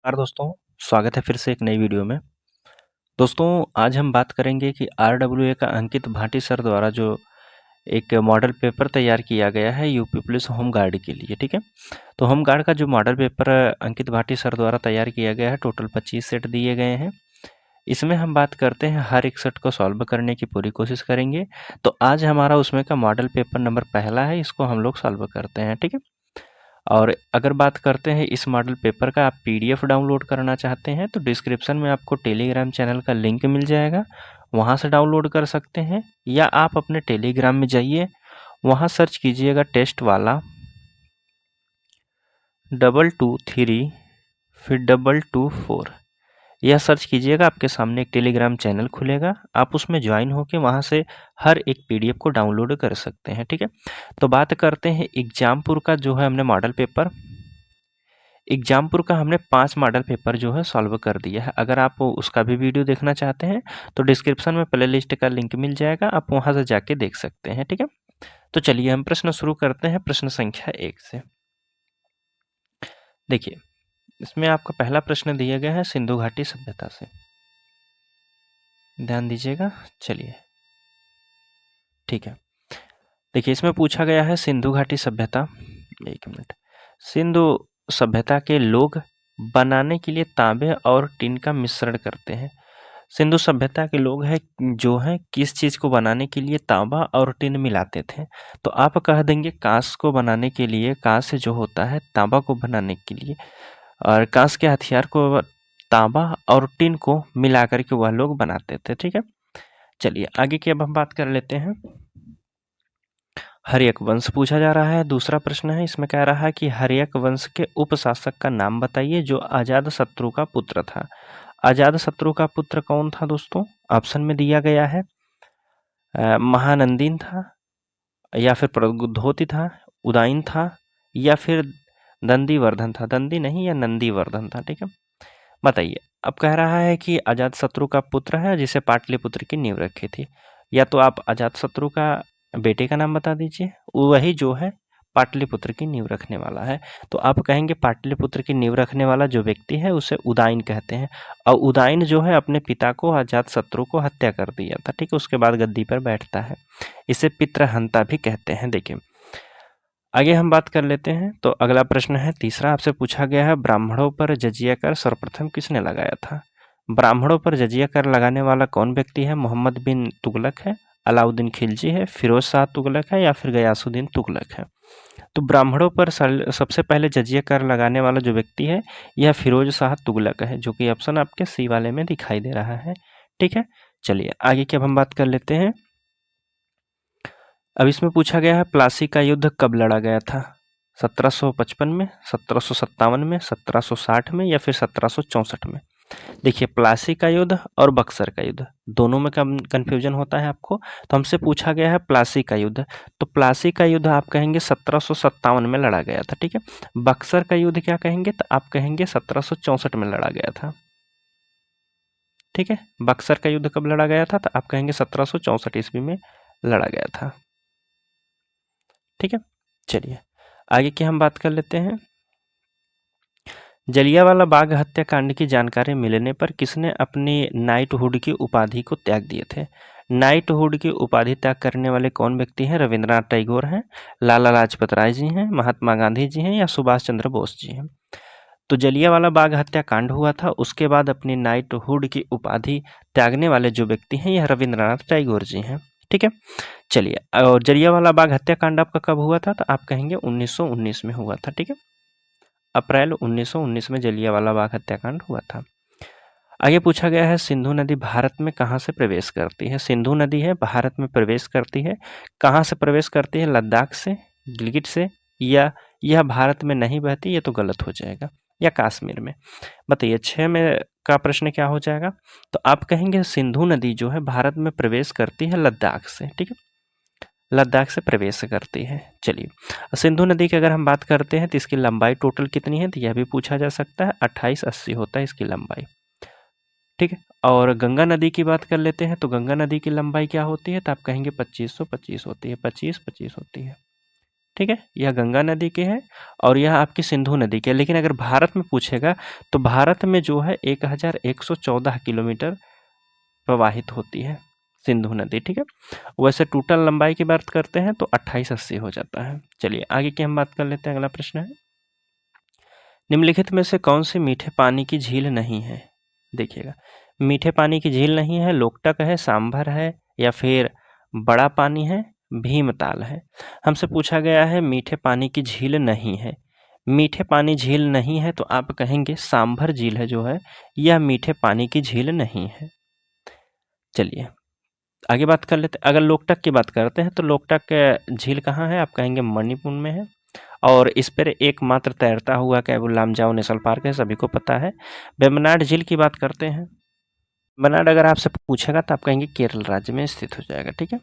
नमस्कार दोस्तों, स्वागत है फिर से एक नई वीडियो में। दोस्तों, आज हम बात करेंगे कि आरडब्ल्यूए का अंकित भाटी सर द्वारा जो एक मॉडल पेपर तैयार किया गया है यूपी पुलिस होम गार्ड के लिए, ठीक है। तो होम गार्ड का जो मॉडल पेपर अंकित भाटी सर द्वारा तैयार किया गया है, टोटल 25 सेट दिए गए हैं। इसमें हम बात करते हैं हर एक सेट को सॉल्व करने की पूरी कोशिश करेंगे। तो आज हमारा उसमें का मॉडल पेपर नंबर पहला है, इसको हम लोग सॉल्व करते हैं, ठीक है। और अगर बात करते हैं इस मॉडल पेपर का, आप पीडीएफ डाउनलोड करना चाहते हैं तो डिस्क्रिप्शन में आपको टेलीग्राम चैनल का लिंक मिल जाएगा, वहाँ से डाउनलोड कर सकते हैं। या आप अपने टेलीग्राम में जाइए, वहाँ सर्च कीजिएगा टेस्ट वाला 223 फिर 224, यह सर्च कीजिएगा, आपके सामने एक टेलीग्राम चैनल खुलेगा। आप उसमें ज्वाइन होकर वहाँ से हर एक पीडीएफ को डाउनलोड कर सकते हैं, ठीक है। तो बात करते हैं एग्जामपुर का जो है हमने मॉडल पेपर, एग्जामपुर का हमने 5 मॉडल पेपर जो है सॉल्व कर दिया है। अगर आप उसका भी वीडियो देखना चाहते हैं तो डिस्क्रिप्शन में प्ले लिस्ट का लिंक मिल जाएगा, आप वहाँ से जाके देख सकते हैं, ठीक है। तो चलिए हम प्रश्न शुरू करते हैं प्रश्न संख्या 1 से। देखिए, इसमें आपका पहला प्रश्न दिया गया है सिंधु घाटी सभ्यता से, ध्यान दीजिएगा। चलिए, ठीक है। देखिए, इसमें पूछा गया है सिंधु घाटी सभ्यता, एक मिनट, सिंधु सभ्यता के लोग बनाने के लिए तांबे और टिन का मिश्रण करते हैं। सिंधु सभ्यता के लोग हैं जो हैं किस चीज़ को बनाने के लिए तांबा और टिन मिलाते थे। तो आप कह देंगे कांस को बनाने के लिए, कांस जो होता है तांबा को बनाने के लिए, और कांस के हथियार को तांबा और टिन को मिला करके वह लोग बनाते थे, ठीक है। चलिए आगे की अब हम बात कर लेते हैं। हर्यक वंश पूछा जा रहा है, दूसरा प्रश्न है। इसमें कह रहा है कि हर्यक वंश के उपशासक का नाम बताइए जो अजातशत्रु का पुत्र था। अजातशत्रु का पुत्र कौन था दोस्तों? ऑप्शन में दिया गया है महानंदीन था, या फिर प्रद्योति था, उदयन था, या फिर दंडीवर्धन था। दंडी नहीं, या नंदीवर्धन था, ठीक है। बताइए, अब कह रहा है कि अजातशत्रु का पुत्र है जिसे पाटलिपुत्र की नींव रखी थी। या तो आप अजातशत्रु का बेटे का नाम बता दीजिए, वही जो है पाटलिपुत्र की नींव रखने वाला है। तो आप कहेंगे पाटलिपुत्र की नींव रखने वाला जो व्यक्ति है उसे उदयन कहते हैं। और उदयन जो है अपने पिता को, अजातशत्रु को हत्या कर दिया था, ठीक है। उसके बाद गद्दी पर बैठता है, इसे पितृहंता भी कहते हैं। देखिए, आगे हम बात कर लेते हैं। तो अगला प्रश्न है तीसरा, आपसे पूछा गया है ब्राह्मणों पर जजिया कर सर्वप्रथम किसने लगाया था। ब्राह्मणों पर जजिया कर लगाने वाला कौन व्यक्ति है? मोहम्मद बिन तुगलक है, अलाउद्दीन खिलजी है, फिरोज शाह तुगलक है, या फिर गयासुद्दीन तुगलक है। तो ब्राह्मणों पर सबसे पहले जजिया कर लगाने वाला जो व्यक्ति है यह फिरोज शाह तुगलक है, जो कि ऑप्शन आपके सी वाले में दिखाई दे रहा है, ठीक है। चलिए आगे की अब हम बात कर लेते हैं। अब इसमें पूछा गया है प्लासी का युद्ध कब लड़ा गया था? 1755 में, 1757 में, 1760 में, या फिर 1764 में। देखिए, प्लासी का युद्ध और बक्सर का युद्ध दोनों में कंफ्यूजन होता है आपको, तो हमसे पूछा गया है प्लासी का युद्ध। तो प्लासी का युद्ध आप कहेंगे 1757 में लड़ा गया था, ठीक है। बक्सर का युद्ध क्या कहेंगे? तो आप कहेंगे 1764 में लड़ा गया था, ठीक है। बक्सर का युद्ध कब लड़ा गया था? तो आप कहेंगे 1764 ईस्वी में लड़ा गया था, ठीक है। चलिए आगे की हम बात कर लेते हैं। जलियांवाला बाग हत्याकांड की जानकारी मिलने पर किसने अपनी नाइटहुड की उपाधि को त्याग दिए थे? नाइटहुड की उपाधि त्याग करने वाले कौन व्यक्ति हैं? रविंद्रनाथ टैगोर हैं, लाला लाजपत राय जी हैं, महात्मा गांधी जी हैं, या सुभाष चंद्र बोस जी हैं। तो जलियांवाला बाग हत्याकांड हुआ था, उसके बाद अपनी नाइटहुड की उपाधि त्यागने वाले जो व्यक्ति हैं यह रविंद्रनाथ टैगोर जी हैं, ठीक है। चलिए, और जलियांवाला बाग हत्याकांड आपका कब हुआ था? तो आप कहेंगे 1919 में हुआ था, ठीक है। अप्रैल 1919 में जलियांवाला बाग हत्याकांड हुआ था। आगे पूछा गया है सिंधु नदी भारत में कहाँ से प्रवेश करती है? सिंधु नदी है भारत में प्रवेश करती है, कहाँ से प्रवेश करती है? लद्दाख से, गिलगित से, या यह भारत में नहीं बहती, ये तो गलत हो जाएगा, या कश्मीर में। बताइए 6 में का प्रश्न क्या हो जाएगा? तो आप कहेंगे सिंधु नदी जो है भारत में प्रवेश करती है लद्दाख से, ठीक है, लद्दाख से प्रवेश करती है। चलिए, सिंधु नदी की अगर हम बात करते हैं तो इसकी लंबाई टोटल कितनी है? तो यह भी पूछा जा सकता है, 2880 होता है इसकी लंबाई, ठीक है। और गंगा नदी की बात कर लेते हैं, तो गंगा नदी की लंबाई क्या होती है? तो आप कहेंगे 2525 होती है, 2525 होती है, ठीक है, यह गंगा नदी की है और यह आपकी सिंधु नदी की है। लेकिन अगर भारत में पूछेगा तो भारत में जो है 1114 किलोमीटर प्रवाहित होती है सिंधु नदी। ठीक है, वैसे टोटल लंबाई की बात करते हैं तो 2880 हो जाता है। चलिए आगे की हम बात कर लेते हैं। अगला प्रश्न है, निम्नलिखित में से कौन सी मीठे पानी की झील नहीं है? देखिएगा, मीठे पानी की झील नहीं है, लोकटक है, सांभर है, या फिर बड़ा पानी है, भीमताल है। हमसे पूछा गया है मीठे पानी की झील नहीं है। मीठे पानी झील नहीं है तो आप कहेंगे सांभर झील है जो है यह मीठे पानी की झील नहीं है। चलिए आगे बात कर लेते हैं। अगर लोकटक की बात करते हैं तो लोकटक झील कहाँ है? आप कहेंगे मणिपुर में है और इस पर एकमात्र तैरता हुआ केवल लामजाओ नेशनल पार्क है, सभी को पता है। वेम्बनाड झील की बात करते हैं। वेम्बनाड अगर आपसे पूछेगा तो आप कहेंगे केरल राज्य में स्थित हो जाएगा। ठीक है,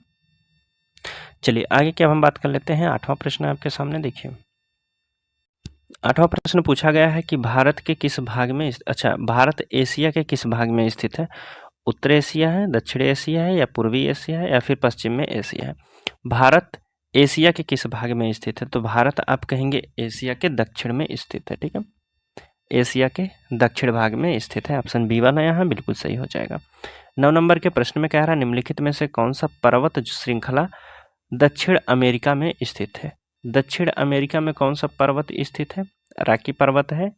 चलिए आगे क्या हम बात कर लेते हैं। 8वां प्रश्न आपके सामने देखिए। 8वां प्रश्न पूछा गया है कि भारत के किस भाग में भारत एशिया के किस भाग में स्थित है? उत्तर एशिया है, दक्षिण एशिया है, या पूर्वी एशिया है, या फिर पश्चिम में एशिया है? भारत एशिया के किस भाग में स्थित है? तो भारत आप कहेंगे एशिया के दक्षिण में स्थित है। ठीक है, एशिया के दक्षिण भाग में स्थित है। ऑप्शन बी वाला यहाँ बिल्कुल सही हो जाएगा। 9 नंबर के प्रश्न में कह रहा है निम्नलिखित में से कौन सा पर्वत श्रृंखला दक्षिण अमेरिका में स्थित है? दक्षिण अमेरिका में कौन सा पर्वत स्थित है? रॉकी पर्वत है,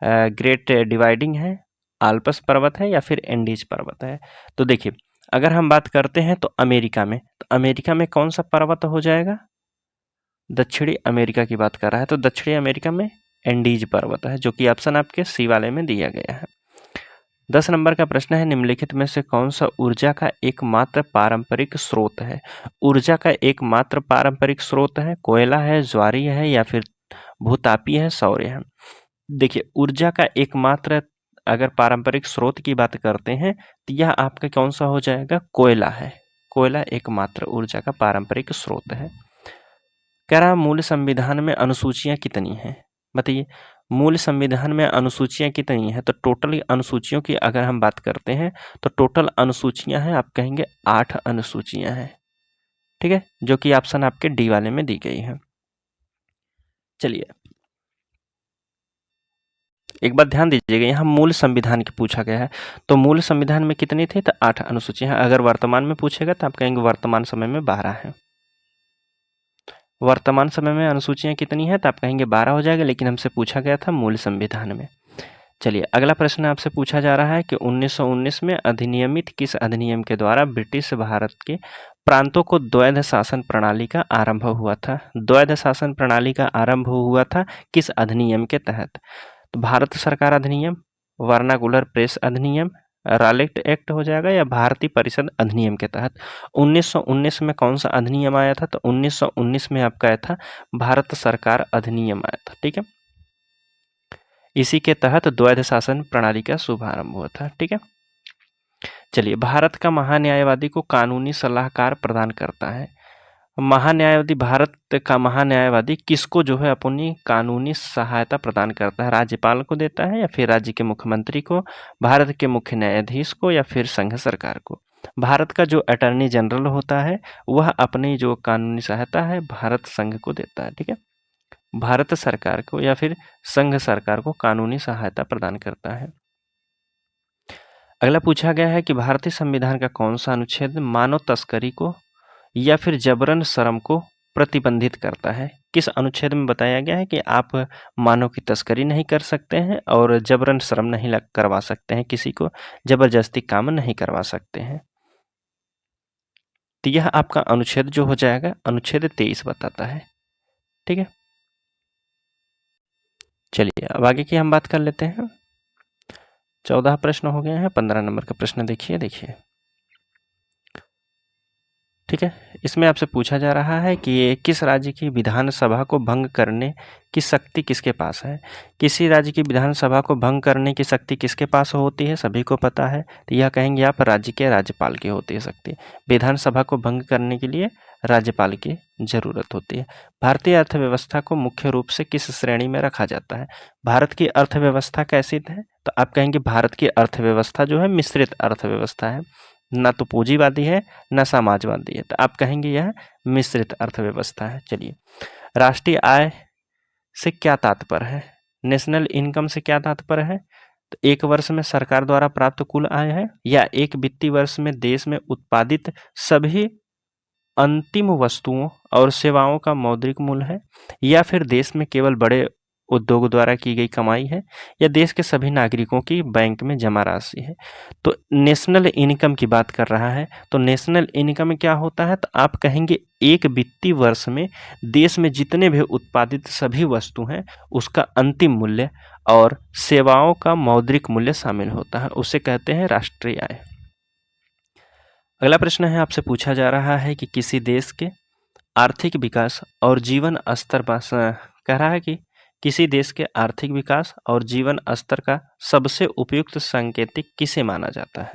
ग्रेट डिवाइडिंग है, आल्प्स पर्वत है, या फिर एंडीज पर्वत है? तो देखिए अगर हम बात करते हैं तो अमेरिका में कौन सा पर्वत हो जाएगा? दक्षिणी अमेरिका की बात कर रहा है तो दक्षिणी अमेरिका में एंडीज पर्वत है, जो कि ऑप्शन आपके सी वाले में दिया गया है। 10 नंबर का प्रश्न है निम्नलिखित में से कौन सा ऊर्जा का एकमात्र पारंपरिक स्रोत है? ऊर्जा का एकमात्र पारंपरिक स्रोत है, कोयला है, ज्वारीय है, या फिर भूतापीय है, सौर्य है? देखिए ऊर्जा का एकमात्र अगर पारंपरिक स्रोत की बात करते हैं तो यह आपका कौन सा हो जाएगा? कोयला है। कोयला एकमात्र ऊर्जा का पारंपरिक स्रोत है। कह रहा मूल संविधान में अनुसूचियां कितनी हैं? बताइए, मूल संविधान में अनुसूचियां कितनी हैं? तो टोटल अनुसूचियों की अगर हम बात करते हैं तो टोटल अनुसूचियां हैं, आप कहेंगे 8 अनुसूचियां हैं। ठीक है, जो कि ऑप्शन आपके डी वाले में दी गई है। चलिए एक बात ध्यान दीजिएगा, यहाँ मूल संविधान की पूछा गया है तो मूल संविधान में कितनी थी? तो 8 अनुसूचियां। अगर वर्तमान में पूछेगा तो आप कहेंगे वर्तमान समय में 12 है। वर्तमान समय में अनुसूचियां कितनी हैं? तो आप कहेंगे 12 हो जाएगा, लेकिन हमसे पूछा गया था मूल संविधान में। चलिए अगला प्रश्न आपसे पूछा जा रहा है कि 1919 में अधिनियमित किस अधिनियम के द्वारा ब्रिटिश भारत के प्रांतों को द्वैध शासन प्रणाली का आरंभ हुआ था? द्वैध शासन प्रणाली का आरंभ हुआ था किस अधिनियम के तहत? तो भारत सरकार अधिनियम, वर्नाकुलर प्रेस अधिनियम, रॉलेट एक्ट हो जाएगा, या भारतीय परिषद अधिनियम के तहत? 1919 में कौन सा अधिनियम आया था? तो 1919 में आपका आया था भारत सरकार अधिनियम आया था। ठीक है, इसी के तहत द्वैध शासन प्रणाली का शुभारंभ हुआ था। ठीक है, चलिए भारत का महान्यायवादी को कानूनी सलाहकार प्रदान करता है। महान्यायवादी, भारत का महान्यायवादी किसको जो है अपनी कानूनी सहायता प्रदान करता है? राज्यपाल को देता है, या फिर राज्य के मुख्यमंत्री को, भारत के मुख्य न्यायाधीश को, या फिर संघ सरकार को? भारत का जो अटॉर्नी जनरल होता है वह अपनी जो कानूनी सहायता है भारत संघ को देता है। ठीक है, भारत सरकार को या फिर संघ सरकार को कानूनी सहायता प्रदान करता है। अगला पूछा गया है कि भारतीय संविधान का कौन सा अनुच्छेद मानव तस्करी को या फिर जबरन श्रम को प्रतिबंधित करता है? किस अनुच्छेद में बताया गया है कि आप मानव की तस्करी नहीं कर सकते हैं और जबरन श्रम नहीं करवा सकते हैं, किसी को जबरदस्ती काम नहीं करवा सकते हैं? तो यह आपका अनुच्छेद जो हो जाएगा अनुच्छेद 23 बताता है। ठीक है, चलिए अब आगे की हम बात कर लेते हैं। 14 प्रश्न हो गए हैं। 15 नंबर का प्रश्न देखिए। ठीक है, इसमें आपसे पूछा जा रहा है कि किस राज्य की विधानसभा को भंग करने की शक्ति किसके पास है? किसी राज्य की विधानसभा को भंग करने की शक्ति किसके पास होती है? सभी को पता है, तो यह कहेंगे आप राज्य के राज्यपाल की होती है शक्ति। विधानसभा को भंग करने के लिए राज्यपाल की जरूरत होती है। भारतीय अर्थव्यवस्था को मुख्य रूप से किस श्रेणी में रखा जाता है? भारत की अर्थव्यवस्था कैसी है? तो आप कहेंगे भारत की अर्थव्यवस्था जो है मिश्रित अर्थव्यवस्था है। ना तो पूंजीवादी है ना समाजवादी है, तो आप कहेंगे यह मिश्रित अर्थव्यवस्था है। चलिए, राष्ट्रीय आय से क्या तात्पर्य है? नेशनल इनकम से क्या तात्पर्य है? तो एक वर्ष में सरकार द्वारा प्राप्त कुल आय है, या एक वित्तीय वर्ष में देश में उत्पादित सभी अंतिम वस्तुओं और सेवाओं का मौद्रिक मूल्य है, या फिर देश में केवल बड़े उद्योग द्वारा की गई कमाई है, या देश के सभी नागरिकों की बैंक में जमा राशि है। तो नेशनल इनकम की बात कर रहा है, तो नेशनल इनकम में क्या होता है? तो आप कहेंगे एक वित्तीय वर्ष में देश में जितने भी उत्पादित सभी वस्तु हैं उसका अंतिम मूल्य और सेवाओं का मौद्रिक मूल्य शामिल होता है, उसे कहते हैं राष्ट्रीय आय। अगला प्रश्न है, आपसे पूछा जा रहा है कि किसी देश के आर्थिक विकास और जीवन स्तर कह रहा है कि किसी देश के आर्थिक विकास और जीवन स्तर का सबसे उपयुक्त सांकेतिक किसे माना जाता है?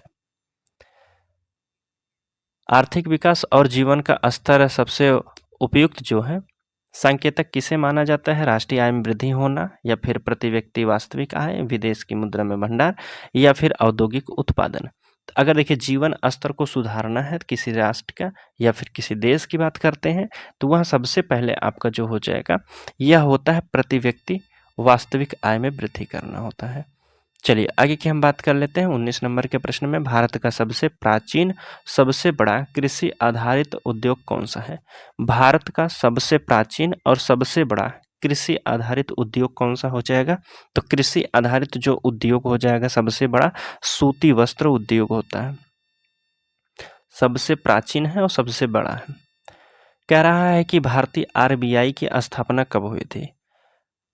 आर्थिक विकास और जीवन का स्तर सबसे उपयुक्त जो है सांकेतिक किसे माना जाता है? राष्ट्रीय आय में वृद्धि होना, या फिर प्रति व्यक्ति वास्तविक आय, विदेश की मुद्रा में भंडार, या फिर औद्योगिक उत्पादन। अगर देखिए जीवन स्तर को सुधारना है किसी राष्ट्र का या फिर किसी देश की बात करते हैं, तो वह सबसे पहले आपका जो हो जाएगा यह होता है प्रति व्यक्ति वास्तविक आय में वृद्धि करना होता है। चलिए आगे की हम बात कर लेते हैं। 19 नंबर के प्रश्न में, भारत का सबसे प्राचीन सबसे बड़ा कृषि आधारित उद्योग कौन सा है? भारत का सबसे प्राचीन और सबसे बड़ा कृषि आधारित उद्योग कौन सा हो जाएगा? तो कृषि आधारित जो उद्योग हो जाएगा सबसे बड़ा सूती वस्त्र उद्योग होता है, सबसे प्राचीन है और सबसे बड़ा है। कह रहा है कि भारतीय आरबीआई की स्थापना कब हुई थी?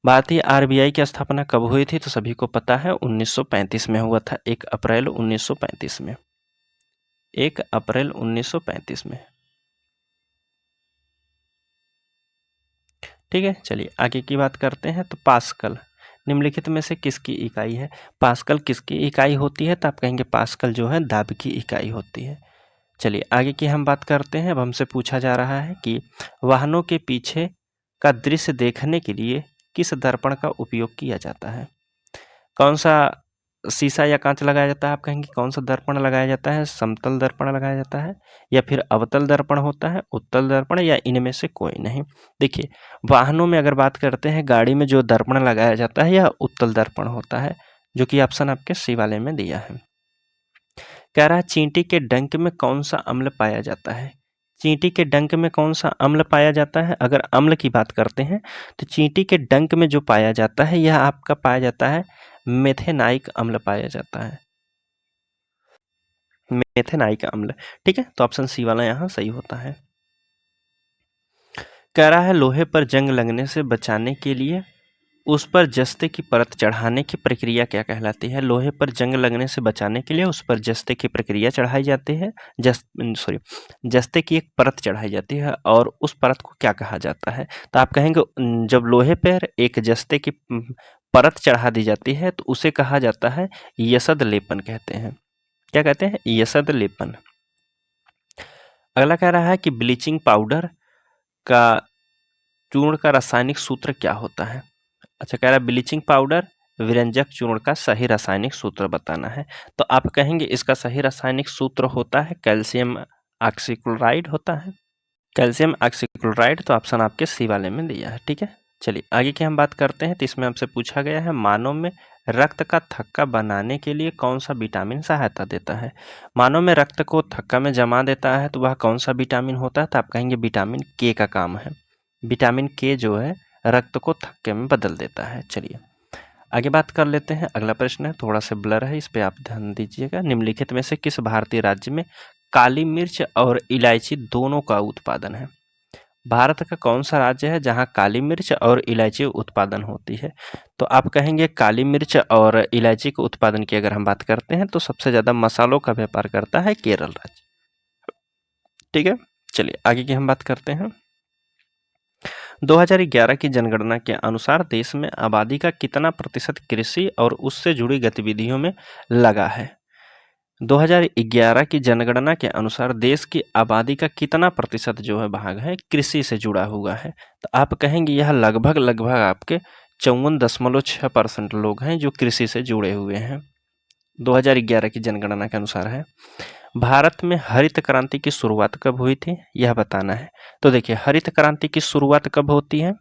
भारतीय आरबीआई की स्थापना कब हुई थी? तो सभी को पता है 1935 में हुआ था, 1 अप्रैल 1935 में, 1 अप्रैल 1935 में। ठीक है, चलिए आगे की बात करते हैं। तो पास्कल निम्नलिखित में से किसकी इकाई है? पास्कल किसकी इकाई होती है? तो आप कहेंगे पास्कल जो है दाब की इकाई होती है। चलिए आगे की हम बात करते हैं। अब हमसे पूछा जा रहा है कि वाहनों के पीछे का दृश्य देखने के लिए किस दर्पण का उपयोग किया जाता है? कौन सा शीशा या कांच लगाया जाता है? आप कहेंगे कौन सा दर्पण लगाया जाता है? समतल दर्पण लगाया जाता है, या फिर अवतल दर्पण होता है, उत्तल दर्पण, या इनमें से कोई नहीं? देखिए वाहनों में अगर बात करते हैं, गाड़ी में जो दर्पण लगाया जाता है यह उत्तल दर्पण होता है, जो कि ऑप्शन आपके सी वाले में दिया है। कह रहा है चींटी के डंक में कौन सा अम्ल पाया जाता है? चींटी के डंक में कौन सा अम्ल पाया जाता है? अगर अम्ल की बात करते हैं तो चींटी के डंक में जो पाया जाता है यह आपका पाया जाता है मेथेनाइक अम्ल पाया जाता है, मेथेनाइक अम्ल। ठीक है, तो ऑप्शन सी वाला यहाँ सही होता है। कह रहा है लोहे पर जंग लगने से बचाने के लिए उस पर जस्ते की परत चढ़ाने की प्रक्रिया क्या कहलाती है? लोहे पर जंग लगने से बचाने के लिए उस पर जस्ते की प्रक्रिया चढ़ाई जाती है, जस्ते की एक परत चढ़ाई जाती है, और उस परत को क्या कहा जाता है? तो आप कहेंगे जब लोहे पर एक जस्ते की परत चढ़ा दी जाती है तो उसे कहा जाता है यसद लेपन कहते हैं। क्या कहते हैं? यसद लेपन। अगला कह रहा है कि ब्लीचिंग पाउडर का चूर्ण का रासायनिक सूत्र क्या होता है? अच्छा, कह रहा है ब्लीचिंग पाउडर विरंजक चूर्ण का सही रासायनिक सूत्र बताना है। तो आप कहेंगे इसका सही रासायनिक सूत्र होता है कैल्शियम ऑक्सीक्लोराइड होता है, कैल्शियम ऑक्सीक्लोराइड। तो ऑप्शन आपके सी वाले में दिया है। ठीक है, चलिए आगे की हम बात करते हैं। तो इसमें हमसे पूछा गया है मानव में रक्त का थक्का बनाने के लिए कौन सा विटामिन सहायता देता है? मानव में रक्त को थक्का में जमा देता है तो वह कौन सा विटामिन होता है? तो आप कहेंगे विटामिन के का काम है। विटामिन के जो है रक्त को थक्के में बदल देता है। चलिए आगे बात कर लेते हैं। अगला प्रश्न है, थोड़ा सा ब्लर है, इस पे आप ध्यान दीजिएगा। निम्नलिखित में से किस भारतीय राज्य में काली मिर्च और इलायची दोनों का उत्पादन है? भारत का कौन सा राज्य है जहां काली मिर्च और इलायची उत्पादन होती है? तो आप कहेंगे काली मिर्च और इलायची के उत्पादन की अगर हम बात करते हैं तो सबसे ज़्यादा मसालों का व्यापार करता है केरल राज्य। ठीक है, चलिए आगे की हम बात करते हैं। 2011 की जनगणना के अनुसार देश में आबादी का कितना प्रतिशत कृषि और उससे जुड़ी गतिविधियों में लगा है? 2011 की जनगणना के अनुसार देश की आबादी का कितना प्रतिशत जो है भाग है कृषि से जुड़ा हुआ है? तो आप कहेंगे यह लगभग आपके 54.6% लोग हैं जो कृषि से जुड़े हुए हैं। 2011 की जनगणना के अनुसार है। भारत में हरित क्रांति की शुरुआत कब हुई थी, यह बताना है। तो देखिए, हरित क्रांति की शुरुआत कब होती है?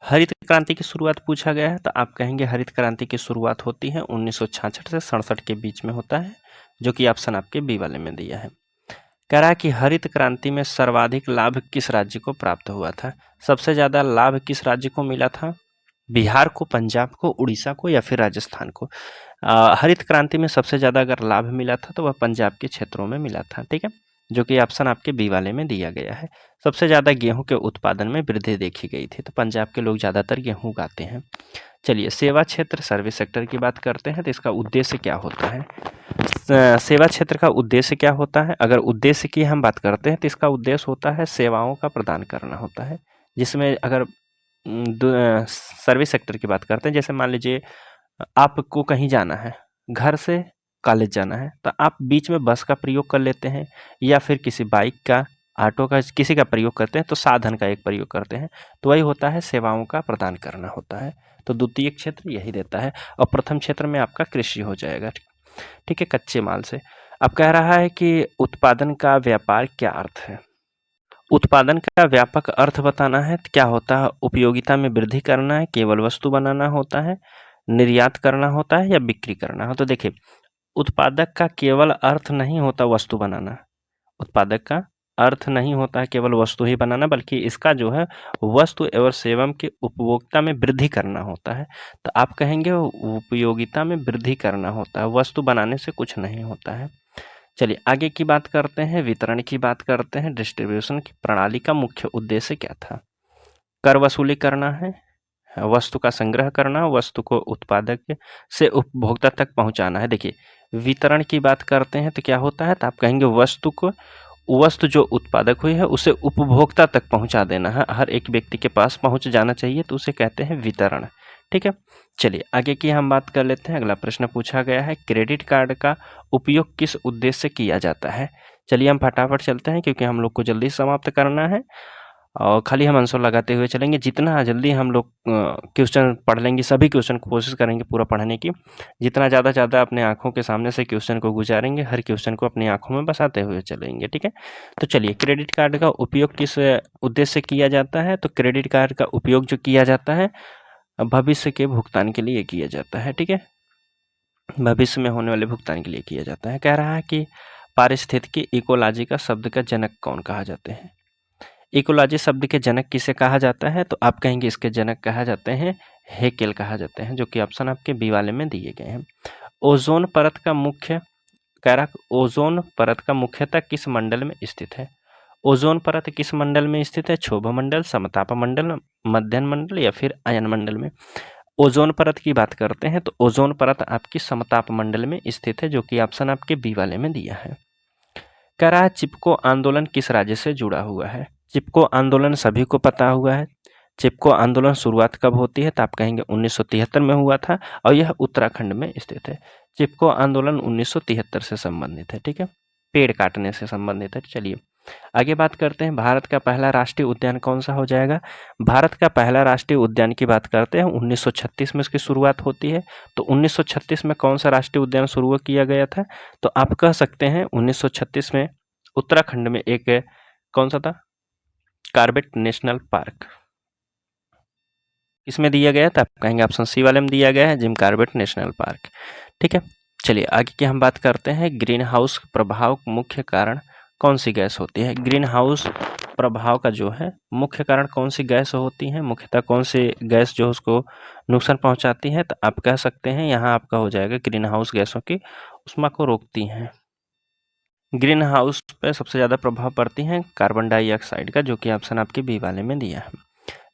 हरित क्रांति की शुरुआत पूछा गया है तो आप कहेंगे हरित क्रांति की शुरुआत होती है 1966 से 67 के बीच में होता है, जो कि ऑप्शन आपके बी वाले में दिया है। कह रहा है कि हरित क्रांति में सर्वाधिक लाभ किस राज्य को प्राप्त हुआ था? सबसे ज्यादा लाभ किस राज्य को मिला था? बिहार को, पंजाब को, उड़ीसा को या फिर राजस्थान को? हरित क्रांति में सबसे ज्यादा अगर लाभ मिला था तो वह पंजाब के क्षेत्रों में मिला था, ठीक है, जो कि ऑप्शन आपके बी वाले में दिया गया है। सबसे ज्यादा गेहूं के उत्पादन में वृद्धि देखी गई थी, तो पंजाब के लोग ज्यादातर गेहूं उगाते हैं। चलिए, सेवा क्षेत्र सर्विस सेक्टर की बात करते हैं तो इसका उद्देश्य क्या होता है? सेवा क्षेत्र का उद्देश्य क्या होता है? अगर उद्देश्य की हम बात करते हैं तो इसका उद्देश्य होता है सेवाओं का प्रदान करना होता है, जिसमें अगर सर्विस सेक्टर की बात करते हैं, जैसे मान लीजिए आपको कहीं जाना है, घर से कॉलेज जाना है, तो आप बीच में बस का प्रयोग कर लेते हैं या फिर किसी बाइक का, ऑटो का, किसी का प्रयोग करते हैं, तो साधन का एक प्रयोग करते हैं, तो वही होता है सेवाओं का प्रदान करना होता है। तो द्वितीय क्षेत्र यही देता है और प्रथम क्षेत्र में आपका कृषि हो जाएगा, ठीक है, कच्चे माल से। अब कह रहा है कि उत्पादन का व्यापार क्या अर्थ है? उत्पादन का व्यापक अर्थ बताना है तो क्या होता है? उपयोगिता में वृद्धि करना है, केवल वस्तु बनाना होता है, निर्यात करना होता है या बिक्री करना हो? तो देखिए, उत्पादक का केवल अर्थ नहीं होता वस्तु बनाना, उत्पादक का अर्थ नहीं होता है केवल वस्तु ही बनाना, बल्कि इसका जो है वस्तु एवं सेवा के उपभोक्ता में वृद्धि करना होता है। तो आप कहेंगे उपयोगिता में वृद्धि करना होता है, वस्तु बनाने से कुछ नहीं होता है। चलिए आगे की बात करते हैं, वितरण की बात करते हैं। डिस्ट्रीब्यूशन की प्रणाली का मुख्य उद्देश्य क्या था? कर वसूली करना है, वस्तु का संग्रह करना, वस्तु को उत्पादक से उपभोक्ता तक पहुंचाना है। देखिए, वितरण की बात करते हैं तो क्या होता है? तो आप कहेंगे वस्तु जो उत्पादक हुई है उसे उपभोक्ता तक पहुंचा देना है, हर एक व्यक्ति के पास पहुंच जाना चाहिए, तो उसे कहते हैं वितरण, ठीक है। चलिए आगे की हम बात कर लेते हैं। अगला प्रश्न पूछा गया है, क्रेडिट कार्ड का उपयोग किस उद्देश्य से किया जाता है? चलिए हम फटाफट चलते हैं क्योंकि हम लोग को जल्दी समाप्त करना है और खाली हम आंसर लगाते हुए चलेंगे। जितना जल्दी हम लोग क्वेश्चन पढ़ लेंगे, सभी क्वेश्चन को कोशिश करेंगे पूरा पढ़ने की, जितना ज़्यादा अपने आंखों के सामने से क्वेश्चन को गुजारेंगे, हर क्वेश्चन को अपनी आंखों में बसाते हुए चलेंगे, ठीक है। तो चलिए, क्रेडिट कार्ड का उपयोग किस उद्देश्य से किया जाता है? तो क्रेडिट कार्ड का उपयोग जो किया जाता है भविष्य के भुगतान के लिए किया जाता है, ठीक है, भविष्य में होने वाले भुगतान के लिए किया जाता है। कह रहा है कि पारिस्थितिकी इकोलॉजी का शब्द का जनक कौन कहा जाते हैं? इकोलॉजी शब्द के जनक किसे कहा जाता है? तो आप कहेंगे इसके जनक कहा जाते हैं हेकेल कहा जाते हैं, जो कि ऑप्शन आपके बी वाले में दिए गए हैं। ओजोन परत का मुख्य कारक, ओजोन परत का मुख्यतः किस मंडल में स्थित है? ओजोन परत किस मंडल में स्थित है? क्षोभ मंडल, समताप मंडल, मध्यम मंडल या फिर अयन मंडल में? ओजोन परत की बात करते हैं तो ओजोन परत आपकी समताप मंडल में स्थित है, जो कि ऑप्शन आपके बी वाले में दिया है। कह रहा है चिपको आंदोलन किस राज्य से जुड़ा हुआ है? चिपको आंदोलन सभी को पता हुआ है। चिपको आंदोलन शुरुआत कब होती है? तो आप कहेंगे 1973 में हुआ था और यह उत्तराखंड में स्थित है। चिपको आंदोलन 1973 से संबंधित है, ठीक है, पेड़ काटने से संबंधित है। चलिए आगे बात करते हैं, भारत का पहला राष्ट्रीय उद्यान कौन सा हो जाएगा? भारत का पहला राष्ट्रीय उद्यान की बात करते हैं 1936 में इसकी शुरुआत होती है। तो 1936 में कौन सा राष्ट्रीय उद्यान शुरू किया गया था? तो आप कह सकते हैं 1936 में उत्तराखंड में एक कौन सा था? Corbett national park. इसमें दिया गया था, आप कहेंगे ऑप्शन सी वाले में दिया गया है, जिम कॉर्बेट नेशनल पार्क, ठीक है। चलिए आगे की हम बात करते हैं, ग्रीन हाउस प्रभाव मुख्य कारण कौन सी गैस होती है? ग्रीन हाउस प्रभाव का जो है मुख्य कारण कौन सी गैस होती है? मुख्यतः कौन सी गैस जो उसको नुकसान पहुंचाती है? तो आप कह सकते हैं यहाँ आपका हो जाएगा ग्रीन हाउस गैसों की ऊष्मा को रोकती हैं। ग्रीन हाउस पे सबसे ज़्यादा प्रभाव पड़ती है कार्बन डाइऑक्साइड का, जो कि ऑप्शन आपके बी वाले में दिया है।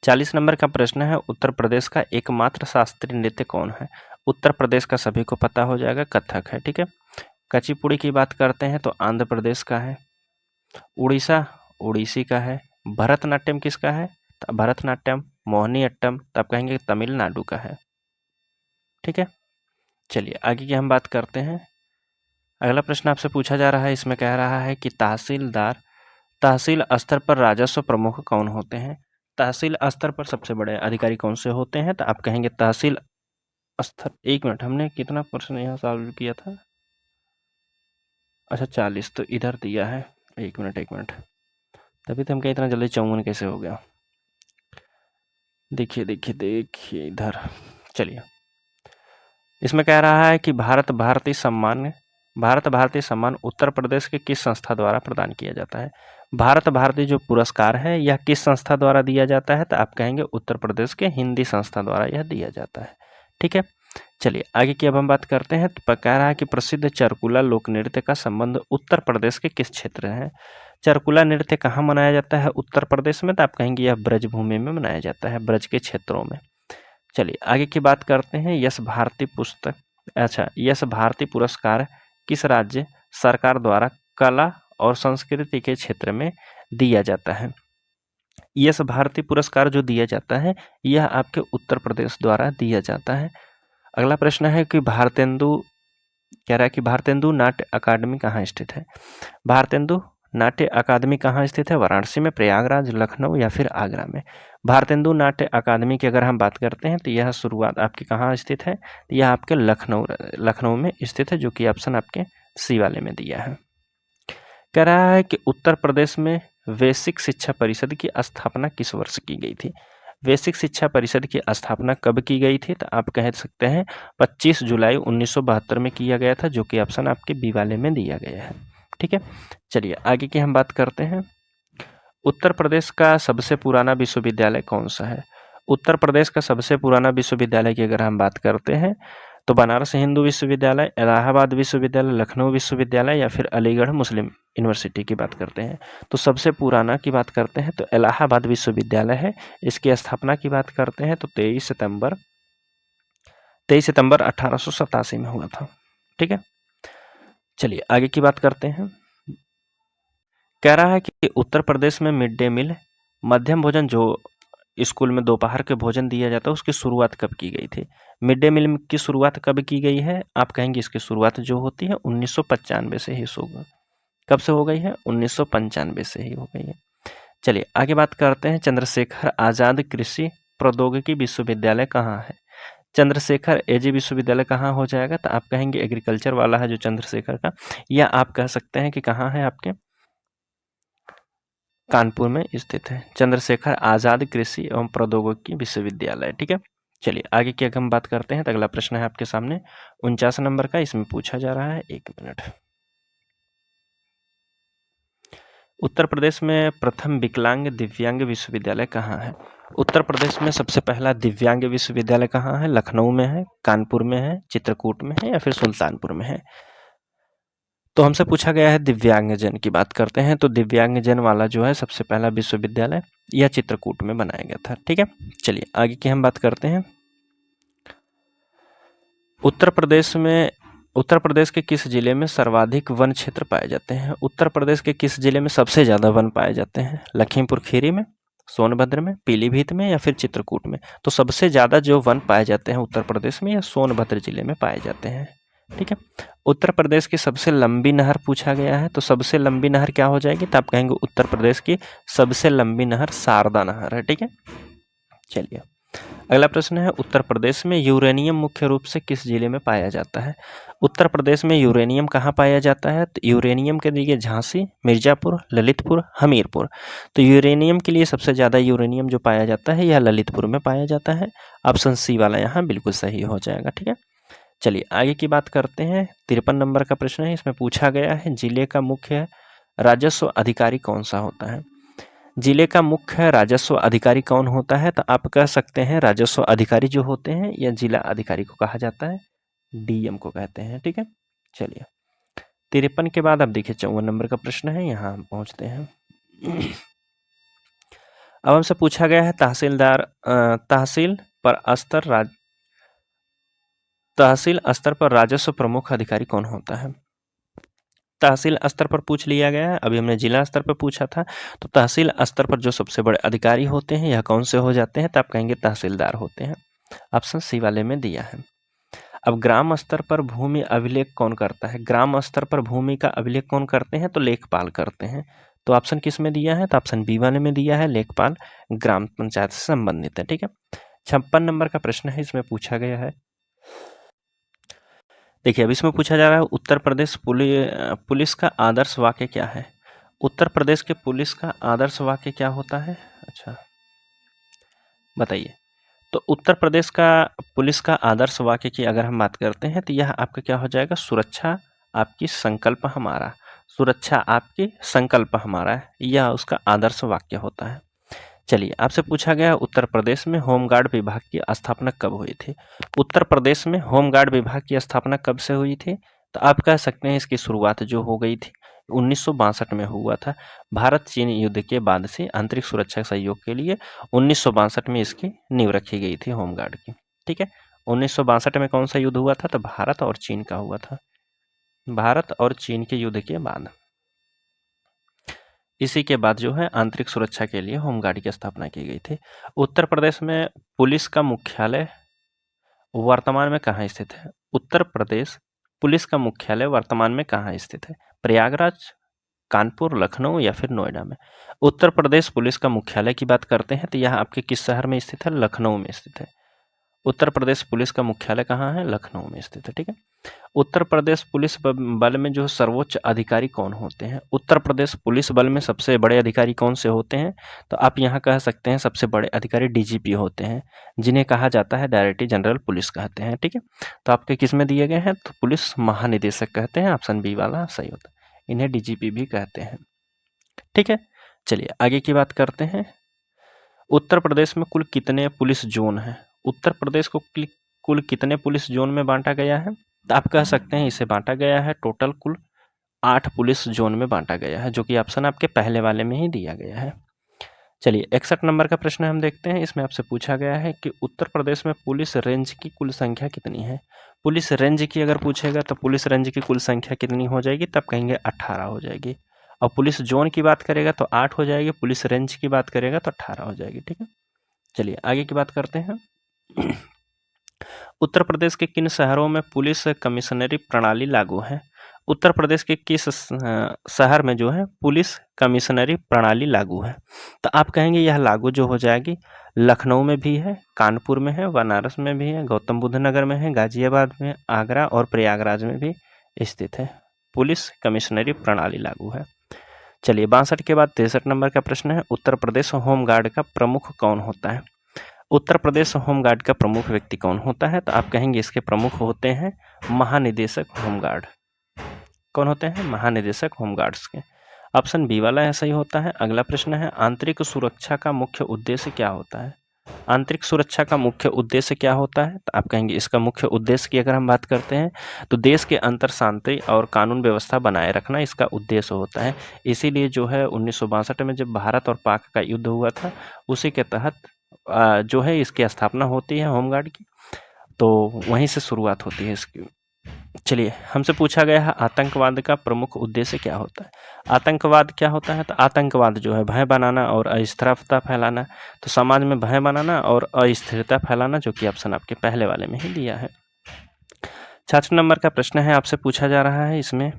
40 नंबर का प्रश्न है, उत्तर प्रदेश का एकमात्र शास्त्रीय नृत्य कौन है? उत्तर प्रदेश का सभी को पता हो जाएगा, कथक है, ठीक है। कुचिपुड़ी की बात करते हैं तो आंध्र प्रदेश का है। उड़ीसा उड़ीसी का है। भरतनाट्यम किसका है? तो भरतनाट्यम मोहिनी अट्टम, तो आप कहेंगे तमिलनाडु का है, ठीक है। चलिए आगे की हम बात करते हैं। अगला प्रश्न आपसे पूछा जा रहा है, इसमें कह रहा है कि तहसील स्तर पर राजस्व प्रमुख कौन होते हैं? तहसील स्तर पर सबसे बड़े अधिकारी कौन से होते हैं? तो आप कहेंगे तहसील स्तर, एक मिनट, हमने कितना प्रश्न यहाँ सॉल्व किया था? अच्छा 40 तो इधर दिया है, एक मिनट, तभी तो हम कहे इतना जल्दी 54 कैसे हो गया। देखिए इधर, चलिए इसमें कह रहा है कि भारत भारतीय सम्मान उत्तर प्रदेश के किस संस्था द्वारा प्रदान किया जाता है। भारत भारती जो पुरस्कार है यह किस संस्था द्वारा दिया जाता है, तो आप कहेंगे उत्तर प्रदेश के हिंदी संस्था द्वारा यह दिया जाता है। ठीक है, चलिए आगे की अब हम बात करते हैं। तो कह रहा है कि प्रसिद्ध चरकुला लोक नृत्य का संबंध उत्तर प्रदेश के किस क्षेत्र है। चरकुला नृत्य कहाँ मनाया जाता है उत्तर प्रदेश में, तो आप कहेंगे यह ब्रज भूमि में मनाया जाता है, ब्रज के क्षेत्रों में। चलिए आगे की बात करते हैं। यश भारती पुरस्कार किस राज्य सरकार द्वारा कला और संस्कृति के क्षेत्र में दिया जाता है। यश भारती पुरस्कार जो दिया जाता है यह आपके उत्तर प्रदेश द्वारा दिया जाता है। अगला प्रश्न है कि भारतेंदु नाट्य अकादमी कहाँ स्थित है। भारतेंदु नाट्य अकादमी कहाँ स्थित है, वाराणसी में, प्रयागराज, लखनऊ या फिर आगरा में। भारतेंदु नाट्य अकादमी की अगर हम बात करते हैं तो यह शुरुआत आपकी कहाँ स्थित है, तो यह आपके लखनऊ में स्थित है, जो कि ऑप्शन आपके सी वाले में दिया है। कह रहा है कि उत्तर प्रदेश में वैश्विक शिक्षा परिषद की स्थापना किस वर्ष की गई थी। वैश्विक शिक्षा परिषद की स्थापना कब की गई थी, तो आप कह सकते हैं 25 जुलाई 1972 में किया गया था, जो कि ऑप्शन आपके बी वाले में दिया गया है। ठीक है, चलिए आगे की हम बात करते हैं। उत्तर प्रदेश का सबसे पुराना विश्वविद्यालय कौन सा है। उत्तर प्रदेश का सबसे पुराना विश्वविद्यालय की अगर हम बात करते हैं तो बनारस हिंदू विश्वविद्यालय, इलाहाबाद विश्वविद्यालय, लखनऊ विश्वविद्यालय या फिर अलीगढ़ मुस्लिम यूनिवर्सिटी की बात करते हैं। तो सबसे पुराना की बात करते हैं तो इलाहाबाद विश्वविद्यालय है। इसकी स्थापना की बात करते हैं तो 23 सितंबर 1887 में हुआ था। ठीक है, चलिए आगे की बात करते हैं। कह रहा है कि उत्तर प्रदेश में मिड डे मील, मध्यम भोजन जो स्कूल में दोपहर के भोजन दिया जाता है, उसकी शुरुआत कब की गई थी। मिड डे मील की शुरुआत कब की गई है, आप कहेंगे इसकी शुरुआत जो होती है 1995 से ही होगा। कब से हो गई है, 1995 से ही हो गई है। चलिए आगे बात करते हैं। चंद्रशेखर आजाद कृषि प्रौद्योगिकी विश्वविद्यालय कहाँ है। चंद्रशेखर एजी विश्वविद्यालय कहाँ हो जाएगा, तो आप कहेंगे एग्रीकल्चर वाला है जो चंद्रशेखर का, या आप कह सकते हैं कि कहाँ है, आपके कानपुर में स्थित है, चंद्रशेखर आजाद कृषि एवं प्रौद्योगिकी विश्वविद्यालय। ठीक है, चलिए आगे की अगर हम बात करते हैं तो अगला प्रश्न है आपके सामने 49 नंबर का, इसमें पूछा जा रहा है, एक मिनट। उत्तर प्रदेश में प्रथम विकलांग दिव्यांग विश्वविद्यालय कहाँ है। उत्तर प्रदेश में सबसे पहला दिव्यांग विश्वविद्यालय कहाँ है, लखनऊ में है, कानपुर में है, चित्रकूट में है या फिर सुल्तानपुर में है। तो हमसे पूछा गया है दिव्यांगजन की बात करते हैं, तो दिव्यांगजन वाला जो है सबसे पहला विश्वविद्यालय यह चित्रकूट में बनाया गया था। ठीक है, चलिए आगे की हम बात करते हैं। उत्तर प्रदेश के किस जिले में सर्वाधिक वन क्षेत्र पाए जाते हैं। उत्तर प्रदेश के किस जिले में सबसे ज़्यादा वन पाए जाते हैं, लखीमपुर खीरी में, सोनभद्र में, पीलीभीत में या फिर चित्रकूट में। तो सबसे ज़्यादा जो वन पाए जाते हैं उत्तर प्रदेश में, या सोनभद्र जिले में पाए जाते हैं। ठीक है, उत्तर प्रदेश की सबसे लंबी नहर पूछा गया है, तो सबसे लंबी नहर क्या हो जाएगी, तो आप कहेंगे उत्तर प्रदेश की सबसे लंबी नहर शारदा नहर है। ठीक है, चलिए अगला प्रश्न है, उत्तर प्रदेश में यूरेनियम मुख्य रूप से किस जिले में पाया जाता है। उत्तर प्रदेश में यूरेनियम कहाँ पाया जाता है, तो यूरेनियम के देखिए झांसी, मिर्जापुर, ललितपुर, हमीरपुर। तो यूरेनियम के लिए सबसे ज़्यादा यूरेनियम जो पाया जाता है यह ललितपुर में पाया जाता है। ऑप्शन सी वाला यहाँ बिल्कुल सही हो जाएगा। ठीक है, चलिए आगे की बात करते हैं। 53 नंबर का प्रश्न है, इसमें पूछा गया है जिले का मुख्य राजस्व अधिकारी कौन सा होता है। जिले का मुख्य राजस्व अधिकारी कौन होता है, तो आप कह सकते हैं राजस्व अधिकारी जो होते हैं या जिला अधिकारी को कहा जाता है, डीएम को कहते हैं। ठीक है, चलिए 53 के बाद अब देखिए 54 नंबर का प्रश्न है, यहाँ हम पहुँचते हैं। अब हमसे पूछा गया है तहसील स्तर पर राजस्व प्रमुख अधिकारी कौन होता है। तहसील स्तर पर पूछ लिया गया है, अभी हमने जिला स्तर पर पूछा था। तो तहसील स्तर पर जो सबसे बड़े अधिकारी होते हैं यह कौन से हो जाते हैं, तो आप कहेंगे तहसीलदार होते हैं। ऑप्शन सी वाले में दिया है। अब ग्राम स्तर पर भूमि अभिलेख कौन करता है। ग्राम स्तर पर भूमि का अभिलेख कौन करते हैं, तो लेखपाल करते हैं। तो ऑप्शन किस में दिया है, तो ऑप्शन बी वाले में दिया है, लेखपाल ग्राम पंचायत से संबंधित है। ठीक है, 56 नंबर का प्रश्न है, इसमें पूछा गया है देखिए अब इसमें पूछा जा रहा है उत्तर प्रदेश पुलिस का आदर्श वाक्य क्या है। उत्तर प्रदेश के पुलिस का आदर्श वाक्य क्या होता है, अच्छा बताइए। तो उत्तर प्रदेश का पुलिस का आदर्श वाक्य की अगर हम बात करते हैं तो यह आपका क्या हो जाएगा, सुरक्षा आपकी संकल्प हमारा, सुरक्षा आपकी संकल्प हमारा है, यह उसका आदर्श वाक्य होता है। चलिए आपसे पूछा गया उत्तर प्रदेश में होमगार्ड विभाग की स्थापना कब हुई थी। उत्तर प्रदेश में होमगार्ड विभाग की स्थापना कब से हुई थी, तो आप कह सकते हैं इसकी शुरुआत जो हो गई थी 1962 में हुआ था। भारत चीन युद्ध के बाद से आंतरिक सुरक्षा सहयोग के लिए 1962 में इसकी नींव रखी गई थी होमगार्ड की। ठीक है, 1962 में कौन सा युद्ध हुआ था, तो भारत और चीन का हुआ था, भारत और चीन के युद्ध के बाद। इसी के बाद जो है आंतरिक सुरक्षा के लिए होमगार्ड की स्थापना की गई थी। उत्तर प्रदेश में पुलिस का मुख्यालय वर्तमान में कहाँ स्थित है। उत्तर प्रदेश पुलिस का मुख्यालय वर्तमान में कहाँ स्थित है, प्रयागराज, कानपुर, लखनऊ या फिर नोएडा में। उत्तर प्रदेश पुलिस का मुख्यालय की बात करते हैं तो यह आपके किस शहर में स्थित है, लखनऊ में स्थित है। उत्तर प्रदेश पुलिस का मुख्यालय कहाँ है, लखनऊ में स्थित है। ठीक है, उत्तर प्रदेश पुलिस बल में जो सर्वोच्च अधिकारी कौन होते हैं। उत्तर प्रदेश पुलिस बल में सबसे बड़े अधिकारी कौन से होते हैं, तो आप यहाँ कह सकते हैं सबसे बड़े अधिकारी डीजीपी होते हैं, जिन्हें कहा जाता है डायरेक्टर जनरल पुलिस कहते हैं। ठीक है, तो आपके किस में दिए गए हैं, तो पुलिस महानिदेशक कहते हैं, ऑप्शन बी वाला सही होता है, इन्हें डीजीपी भी कहते हैं। ठीक है, चलिए आगे की बात करते हैं। उत्तर प्रदेश में कुल कितने पुलिस जोन हैं। उत्तर प्रदेश को कुल कितने पुलिस जोन में बांटा गया है, तो आप कह सकते हैं इसे बांटा गया है टोटल कुल 8 पुलिस जोन में बांटा गया है, जो कि ऑप्शन आपके पहले वाले में ही दिया गया है। चलिए 61 नंबर का प्रश्न हम देखते हैं। इसमें आपसे पूछा गया है कि उत्तर प्रदेश में पुलिस रेंज की कुल संख्या कितनी है। पुलिस रेंज की अगर पूछेगा तो पुलिस रेंज की कुल संख्या कितनी हो जाएगी, तब कहेंगे 18 हो जाएगी। और पुलिस जोन की बात करेगा तो 8 हो जाएगी, पुलिस रेंज की बात करेगा तो 18 हो जाएगी। ठीक है, चलिए आगे की बात करते हैं। उत्तर प्रदेश के किन शहरों में पुलिस कमिश्नरी प्रणाली लागू है। उत्तर प्रदेश के किस शहर में जो है पुलिस कमिश्नरी प्रणाली लागू है, तो आप कहेंगे यह लागू जो हो जाएगी लखनऊ में भी है, कानपुर में है, बनारस में भी है, गौतम बुद्ध नगर में है, गाजियाबाद में, आगरा और प्रयागराज में भी स्थित है। पुलिस कमिश्नरी प्रणाली लागू है। चलिए 62 के बाद 63 नंबर का प्रश्न है, उत्तर प्रदेश होमगार्ड का प्रमुख कौन होता है। उत्तर प्रदेश होमगार्ड का प्रमुख व्यक्ति कौन होता है, तो आप कहेंगे इसके प्रमुख होते हैं महानिदेशक होमगार्ड। कौन होते हैं, महानिदेशक होमगार्ड्स के। ऑप्शन बी वाला ऐसा ही होता है। अगला प्रश्न है, आंतरिक सुरक्षा का मुख्य उद्देश्य क्या होता है। आंतरिक सुरक्षा का मुख्य उद्देश्य क्या होता है, तो आप कहेंगे इसका मुख्य उद्देश्य की अगर हम बात करते हैं तो देश के अंतर शांति और कानून व्यवस्था बनाए रखना इसका उद्देश्य होता है। इसीलिए जो है 1962 में जब भारत और पाक का युद्ध हुआ था उसी के तहत जो है इसकी स्थापना होती है होमगार्ड की, तो वहीं से शुरुआत होती है इसकी। चलिए हमसे पूछा गया है आतंकवाद का प्रमुख उद्देश्य क्या होता है। आतंकवाद क्या होता है, तो आतंकवाद जो है भय बनाना और अस्थिरता फैलाना, तो समाज में भय बनाना और अस्थिरता फैलाना, जो कि ऑप्शन आपके पहले वाले में ही दिया है। 66 नंबर का प्रश्न है, आपसे पूछा जा रहा है इसमें,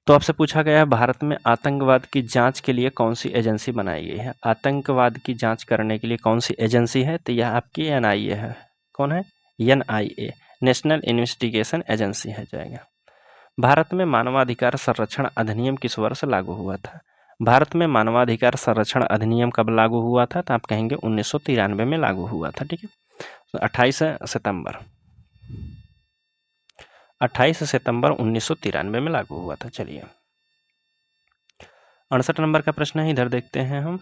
तो आपसे पूछा गया है भारत में आतंकवाद की जांच के लिए कौन सी एजेंसी बनाई गई है। आतंकवाद की जांच करने के लिए कौन सी एजेंसी है, तो यह आपकी एनआईए है। कौन है, एनआईए, नेशनल इन्वेस्टिगेशन एजेंसी है जाएगा। भारत में मानवाधिकार संरक्षण अधिनियम किस वर्ष लागू हुआ था। भारत में मानवाधिकार संरक्षण अधिनियम कब लागू हुआ था, तो आप कहेंगे 1993 में लागू हुआ था। ठीक है, तो 28 सितंबर 1993 में लागू हुआ था। चलिए 68 नंबर का प्रश्न है, इधर देखते हैं हम।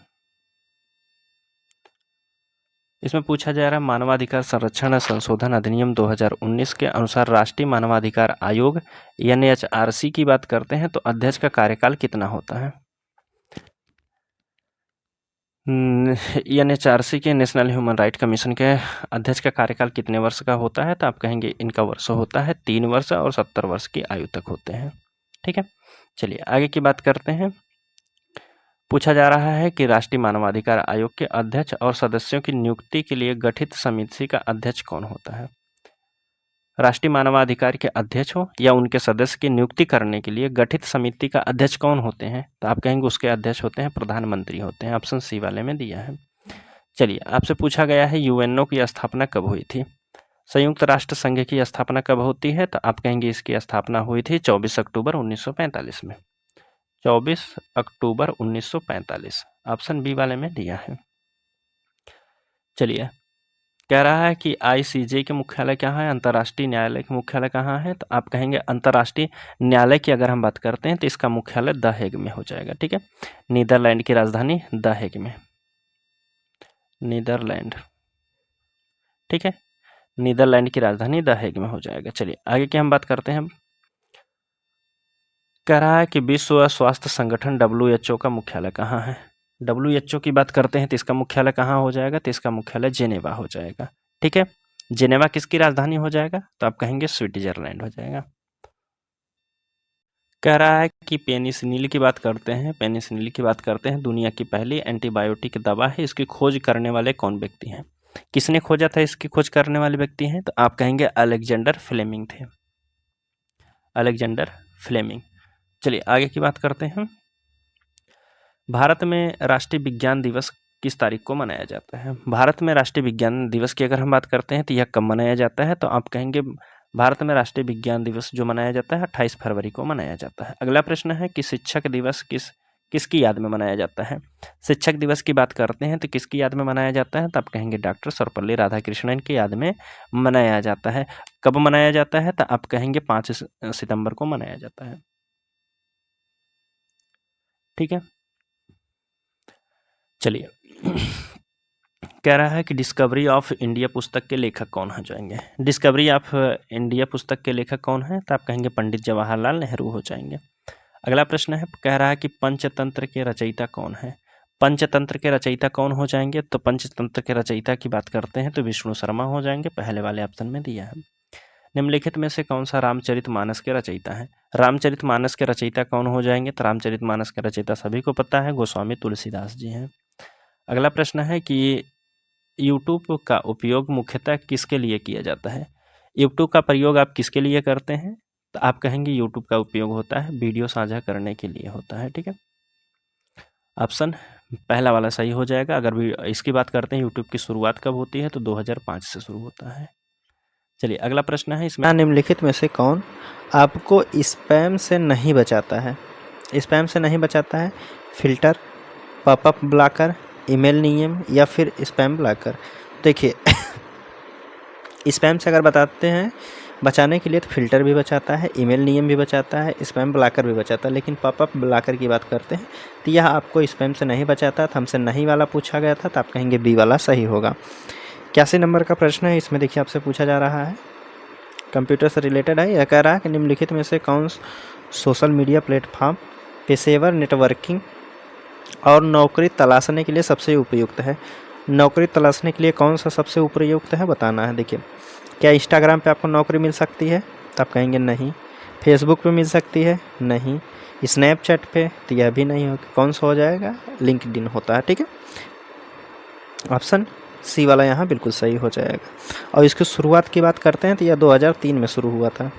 इसमें पूछा जा रहा है मानवाधिकार संरक्षण संशोधन अधिनियम 2019 के अनुसार राष्ट्रीय मानवाधिकार आयोग एनएचआरसी की बात करते हैं तो अध्यक्ष का कार्यकाल कितना होता है। एनएचआरसी के नेशनल ह्यूमन राइट कमीशन के अध्यक्ष का कार्यकाल कितने वर्ष का होता है, तो आप कहेंगे इनका वर्ष होता है 3 वर्ष और 70 वर्ष की आयु तक होते हैं। ठीक है, चलिए आगे की बात करते हैं। पूछा जा रहा है कि राष्ट्रीय मानवाधिकार आयोग के अध्यक्ष और सदस्यों की नियुक्ति के लिए गठित समिति का अध्यक्ष कौन होता है। राष्ट्रीय मानवाधिकार के अध्यक्ष हो या उनके सदस्य की नियुक्ति करने के लिए गठित समिति का अध्यक्ष कौन होते हैं, तो आप कहेंगे उसके अध्यक्ष होते हैं प्रधानमंत्री होते हैं। ऑप्शन सी वाले में दिया है। चलिए आपसे पूछा गया है यूएनओ की स्थापना कब हुई थी। संयुक्त राष्ट्र संघ की स्थापना कब होती है? तो आप कहेंगे इसकी स्थापना हुई थी 24 अक्टूबर 1945 में। 24 अक्टूबर 1945 ऑप्शन बी वाले में दिया है। चलिए, कह रहा है कि ICJ के मुख्यालय कहाँ है? अंतर्राष्ट्रीय न्यायालय के मुख्यालय कहाँ है? तो आप कहेंगे अंतर्राष्ट्रीय न्यायालय की अगर हम बात करते हैं तो इसका मुख्यालय द हेग में हो जाएगा। ठीक है, नीदरलैंड की राजधानी द हेग में, नीदरलैंड। ठीक है, नीदरलैंड की राजधानी द हेग में हो जाएगा। चलिए आगे की हम बात करते हैं। कह रहा है कि विश्व स्वास्थ्य संगठन WHO का मुख्यालय कहाँ है? WHO की बात करते हैं तो इसका मुख्यालय कहाँ हो जाएगा? तो इसका मुख्यालय जेनेवा हो जाएगा। ठीक है, जेनेवा किसकी राजधानी हो जाएगा? तो आप कहेंगे स्विट्जरलैंड हो जाएगा। कह रहा है कि पेनिसिलिन की बात करते हैं, पेनिसिलिन की बात करते हैं, दुनिया की पहली एंटीबायोटिक दवा है। इसकी खोज करने वाले कौन व्यक्ति हैं? किसने खोजा था? इसकी खोज करने वाले व्यक्ति हैं तो आप कहेंगे अलेक्जेंडर फ्लेमिंग थे, अलेक्जेंडर फ्लेमिंग। चलिए आगे की बात करते हैं। भारत में राष्ट्रीय विज्ञान दिवस किस तारीख को मनाया जाता है? भारत में राष्ट्रीय विज्ञान दिवस की अगर हम बात करते हैं तो यह कब मनाया जाता है? तो आप कहेंगे भारत में राष्ट्रीय विज्ञान दिवस जो मनाया जाता है 28 फरवरी को मनाया जाता है। अगला प्रश्न है कि शिक्षक दिवस किसकी याद में मनाया जाता है? शिक्षक दिवस की बात करते हैं तो किसकी याद में मनाया जाता है? तो आप कहेंगे डॉक्टर सर्वपल्ली राधाकृष्णन की याद में मनाया जाता है। कब मनाया जाता है? तो आप कहेंगे 5 सितंबर को मनाया जाता है। ठीक है, चलिए कह रहा है कि डिस्कवरी ऑफ इंडिया पुस्तक के लेखक कौन हो जाएंगे? डिस्कवरी ऑफ इंडिया पुस्तक के लेखक कौन है? तो आप कहेंगे पंडित जवाहरलाल नेहरू हो जाएंगे। अगला प्रश्न है, कह रहा है कि पंचतंत्र के रचयिता कौन है? पंचतंत्र के रचयिता कौन हो जाएंगे? तो पंचतंत्र के रचयिता की बात करते हैं तो विष्णु शर्मा हो जाएंगे, पहले वाले ऑप्शन में दिया है। निम्नलिखित में से कौन सा रामचरितमानस के रचयिता है? रामचरितमानस के रचयिता कौन हो जाएंगे? तो रामचरितमानस के रचयिता सभी को पता है, गोस्वामी तुलसीदास जी हैं। अगला प्रश्न है कि यूट्यूब का उपयोग मुख्यतः किसके लिए किया जाता है? यूट्यूब का प्रयोग आप किसके लिए करते हैं? तो आप कहेंगे यूट्यूब का उपयोग होता है वीडियो साझा करने के लिए होता है। ठीक है, ऑप्शन पहला वाला सही हो जाएगा। अगर भी इसकी बात करते हैं यूट्यूब की शुरुआत कब होती है? तो 2005 से शुरू होता है। चलिए अगला प्रश्न है, इसमें निम्नलिखित में से कौन आपको स्पैम से नहीं बचाता है? स्पैम से नहीं बचाता है? फिल्टर, पॉपअप ब्लॉकर, ईमेल नियम या फिर स्पैम ब्लॉकर? देखिए स्पैम से अगर बताते हैं बचाने के लिए तो फिल्टर भी बचाता है, ईमेल नियम भी बचाता है, स्पैम ब्लॉकर भी बचाता है, लेकिन पॉपअप ब्लॉकर की बात करते हैं तो यह आपको स्पैम से नहीं बचाता। तो हमसे नहीं वाला पूछा गया था तो आप कहेंगे बी वाला सही होगा। 81 नंबर का प्रश्न है, इसमें देखिए आपसे पूछा जा रहा है, कंप्यूटर से रिलेटेड है। यह कह रहा है कि निम्नलिखित में से कौन सोशल मीडिया प्लेटफॉर्म पेशेवर नेटवर्किंग और नौकरी तलाशने के लिए सबसे उपयुक्त है? नौकरी तलाशने के लिए कौन सा सबसे उपयुक्त है बताना है। देखिए, क्या इंस्टाग्राम पे आपको नौकरी मिल सकती है? तो आप कहेंगे नहीं। फेसबुक पे मिल सकती है? नहीं। स्नैपचैट पे? तो यह भी नहीं होगा। कौन सा हो जाएगा? लिंक्डइन होता है। ठीक है, ऑप्शन सी वाला यहाँ बिल्कुल सही हो जाएगा। और इसकी शुरुआत की बात करते हैं तो यह 2003 में शुरू हुआ था।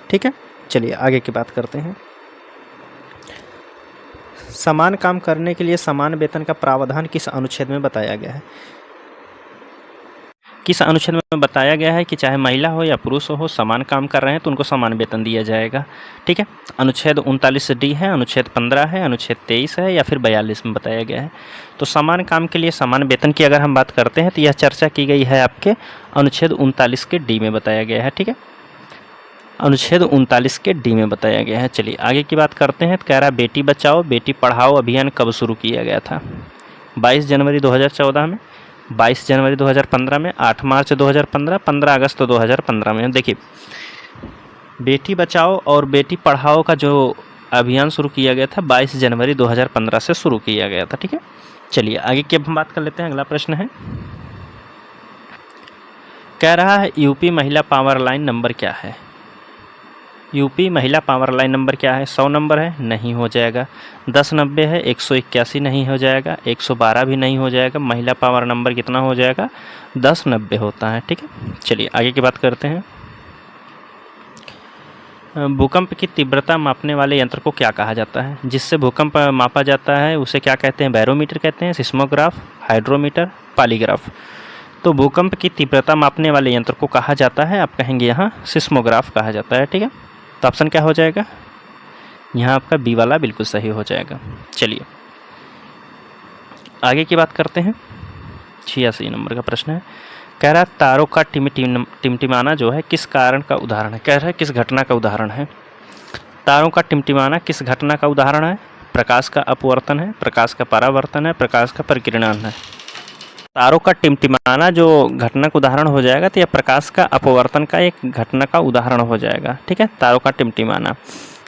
ठीक है, चलिए आगे की बात करते हैं। समान काम करने के लिए समान वेतन का प्रावधान किस अनुच्छेद में बताया गया है? किस अनुच्छेद में बताया गया है कि चाहे महिला हो या पुरुष हो, समान काम कर रहे हैं तो उनको समान वेतन दिया जाएगा। ठीक है, अनुच्छेद 39D है, अनुच्छेद 15 है, अनुच्छेद 23 है या फिर 42 में बताया गया है। तो समान काम के लिए समान वेतन की अगर हम बात करते हैं तो यह चर्चा की गई है आपके अनुच्छेद 39 के डी में बताया गया है। ठीक है, अनुच्छेद 39 के डी में बताया गया है। चलिए आगे की बात करते हैं। तो कह रहा है बेटी बचाओ बेटी पढ़ाओ अभियान कब शुरू किया गया था? 22 जनवरी 2014 में, 22 जनवरी 2015 में, 8 मार्च 2015, 15 अगस्त 2015 में। देखिए, बेटी बचाओ और बेटी पढ़ाओ का जो अभियान शुरू किया गया था 22 जनवरी 2015 से शुरू किया गया था। ठीक है, चलिए आगे की अब हम बात कर लेते हैं। अगला प्रश्न है, कह रहा है यूपी महिला पावर लाइन नंबर क्या है? यूपी महिला पावर लाइन नंबर क्या है? 100 नंबर है? नहीं हो जाएगा। 1090 है? 181 नहीं हो जाएगा। 112 भी नहीं हो जाएगा। महिला पावर नंबर कितना हो जाएगा? 1090 होता है। ठीक है, चलिए आगे की बात करते हैं। भूकंप की तीव्रता मापने वाले यंत्र को क्या कहा जाता है? जिससे भूकंप मापा जाता है उसे क्या कहते हैं? बैरोमीटर कहते हैं, सिस्मोग्राफ, हाइड्रोमीटर, पॉलीग्राफ। तो भूकंप की तीव्रता मापने वाले यंत्र को कहा जाता है, आप कहेंगे यहाँ सिस्मोग्राफ कहा जाता है। ठीक है, तो ऑप्शन क्या हो जाएगा, यहाँ आपका बी वाला बिल्कुल सही हो जाएगा। चलिए आगे की बात करते हैं। 86 नंबर का प्रश्न है, कह रहा है तारों का टिमटिमाना जो है किस कारण का उदाहरण है, कह रहा है किस घटना का उदाहरण है। तारों का टिमटिमाना किस घटना का उदाहरण है, प्रकाश का अपवर्तन है, प्रकाश का परावर्तन है, प्रकाश का परिकिरणन है। तारों का टिमटिमाना जो घटना का उदाहरण हो जाएगा, तो यह प्रकाश का अपवर्तन का एक घटना का उदाहरण हो जाएगा। ठीक है, तारों का टिमटिमाना।